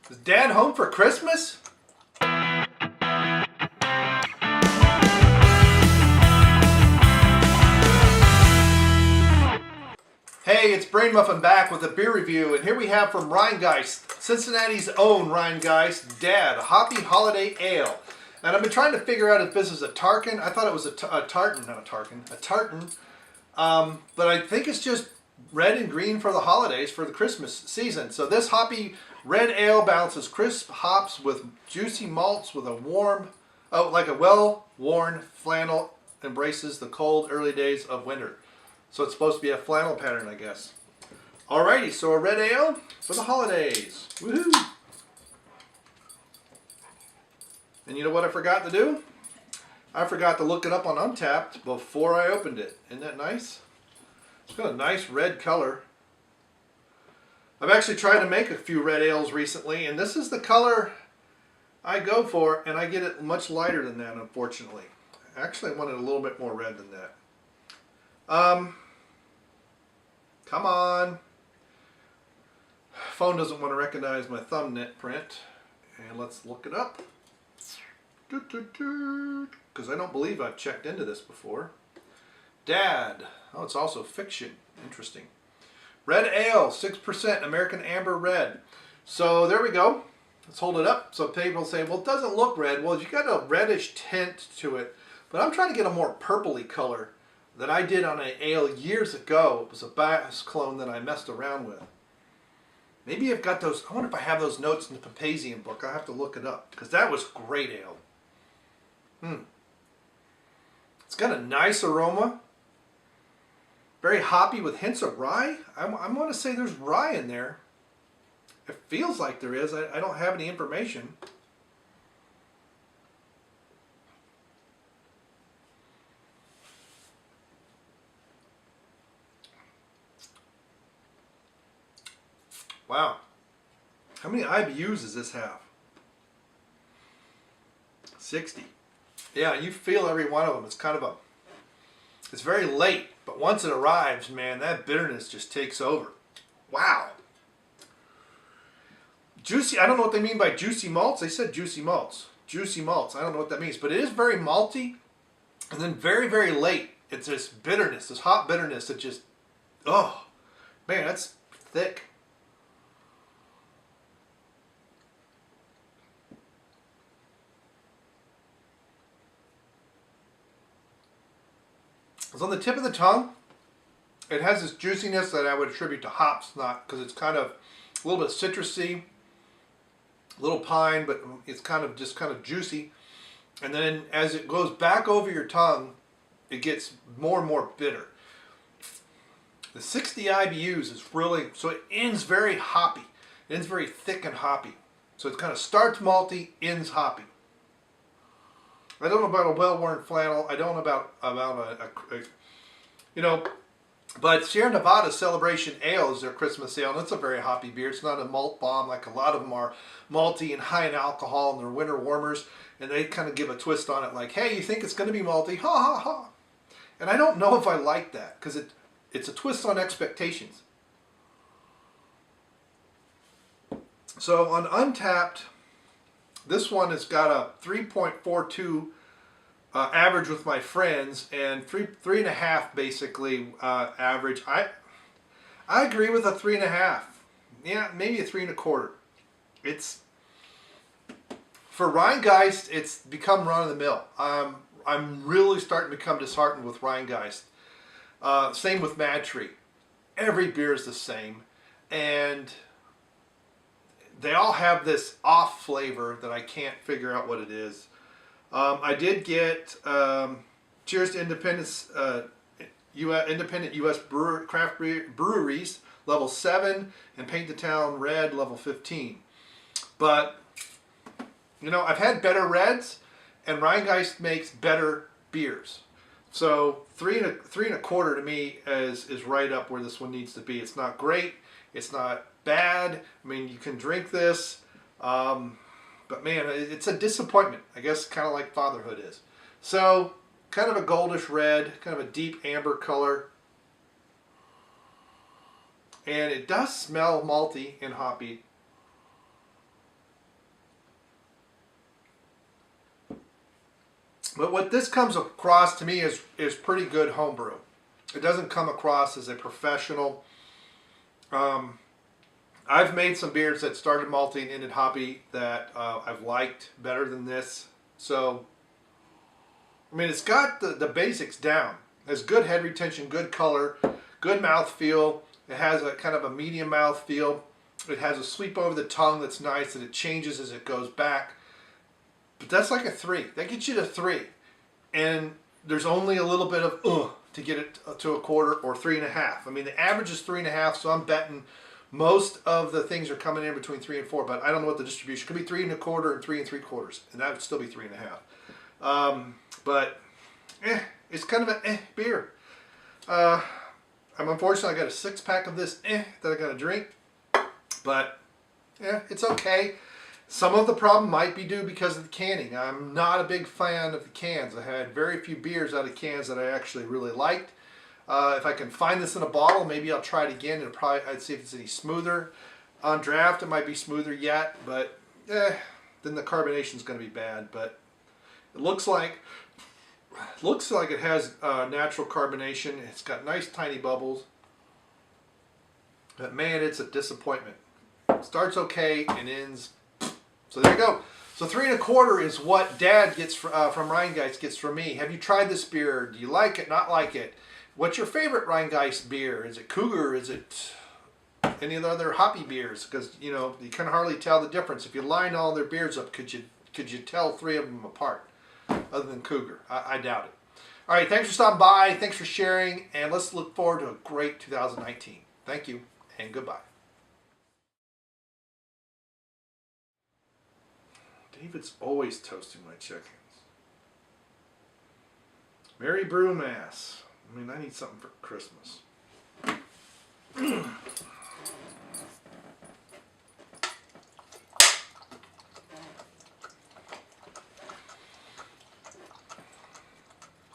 Is Dad home for Christmas? Hey, it's Brain Muffin back with a beer review, and here we have from Rhinegeist, Cincinnati's own Rhinegeist Dad, Hoppy Holiday Ale. And I've been trying to figure out if this is a Tarkin. I thought it was a tartan, not a Tarkin, a tartan. But I think it's just red and green for the holidays, for the Christmas season. So this hoppy red ale balances crisp hops with juicy malts with a warm, like a well-worn flannel embraces the cold early days of winter. So it's supposed to be a flannel pattern, I guess. Alrighty, so a red ale for the holidays. Woohoo! And you know what I forgot to do? I forgot to look it up on Untapped before I opened it. Isn't that nice? It's got a nice red color. I've actually tried to make a few red ales recently, and this is the color I go for, and I get it much lighter than that, unfortunately. Actually, I wanted a little bit more red than that. Come on. Phone doesn't want to recognize my thumbnail print. And let's look it up. Because I don't believe I've checked into this before. Dad. Oh, it's also fiction. Interesting. Red ale, 6% American Amber Red. So there we go. Let's hold it up. So people say, well, it doesn't look red. Well, you got a reddish tint to it. But I'm trying to get a more purpley color that I did on an ale years ago. It was a Bass clone that I messed around with. Maybe I've got those. I wonder if I have those notes in the Papazian book. I'll have to look it up because that was great ale. It's got a nice aroma. Very hoppy with hints of rye. I want to say there's rye in there. It feels like there is. I don't have any information. Wow. How many IBUs does this have? 60. Yeah, you feel every one of them. It's kind of it's very late, but once it arrives, man, that bitterness just takes over. Wow. Juicy, I don't know what they mean by juicy malts. They said juicy malts. Juicy malts. I don't know what that means, but it is very malty and then very, very late. It's this bitterness, this hot bitterness that just, oh, man, that's thick. It's on the tip of the tongue. It has this juiciness that I would attribute to hops, not because it's kind of a little bit citrusy, a little pine, but it's kind of just kind of juicy. And then as it goes back over your tongue, it gets more and more bitter. The 60 IBUs is really, so it ends very hoppy. It ends very thick and hoppy. So it kind of starts malty, ends hoppy. I don't know about a well-worn flannel. I don't know about but Sierra Nevada Celebration Ale is their Christmas ale, and it's a very hoppy beer. It's not a malt bomb like a lot of them are malty and high in alcohol, and they're winter warmers, and they kind of give a twist on it like, hey, you think it's going to be malty? Ha, ha, ha. And I don't know if I like that, because it's a twist on expectations. So on Untapped, this one has got a 3.42 average with my friends, and 3.5 basically average. I agree with a 3.5. Yeah, maybe a 3.25. It's for Rhinegeist. It's become run of the mill. I'm really starting to become disheartened with Rhinegeist. Same with Mad Tree. Every beer is the same, and they all have this off flavor that I can't figure out what it is. I did get Cheers to Independence, Independent U.S. Craft Breweries, level 7, and Paint the Town Red, level 15. But, you know, I've had better reds, and Rhinegeist makes better beers. So 3.25 to me is right up where this one needs to be. It's not great. It's not bad. I mean, you can drink this. But man, it's a disappointment. I guess kind of like fatherhood is. So, kind of a goldish red, kind of a deep amber color. And it does smell malty and hoppy. But what this comes across to me is pretty good homebrew. It doesn't come across as a professional. I've made some beers that started malty and ended hoppy that I've liked better than this. So, I mean, it's got the basics down. It has good head retention, good color, good mouth feel. It has a kind of a medium mouth feel. It has a sweep over the tongue that's nice, and it changes as it goes back. But that's like a 3. That gets you to 3. And there's only a little bit of to get it to a quarter or 3.5. I mean, the average is 3.5, so I'm betting most of the things are coming in between 3 and 4, but I don't know what the distribution could be. 3.25 and 3 3/4, and that would still be 3.5. But it's kind of an beer. I'm unfortunately I got a 6-pack of this that I got to drink, but it's okay. Some of the problem might be due because of the canning. I'm not a big fan of the cans. I had very few beers out of cans that I actually really liked. If I can find this in a bottle, maybe I'll try it again and I'd see if it's any smoother. On draft, it might be smoother yet, but then the carbonation is going to be bad. But it looks like it has natural carbonation. It's got nice tiny bubbles. But man, it's a disappointment. Starts okay and ends. So there you go. So 3 1/4 is what Dad gets from Rhinegeist gets from me. Have you tried this beer? Do you like it? Not like it? What's your favorite Rhinegeist beer? Is it Cougar? Is it any of the other hoppy beers? Because you can hardly tell the difference. If you line all their beers up, could you tell 3 of them apart? Other than Cougar, I doubt it. All right, thanks for stopping by. Thanks for sharing, and let's look forward to a great 2019. Thank you, and goodbye. David's always toasting my chickens. Merry Brewmass. I mean, I need something for Christmas.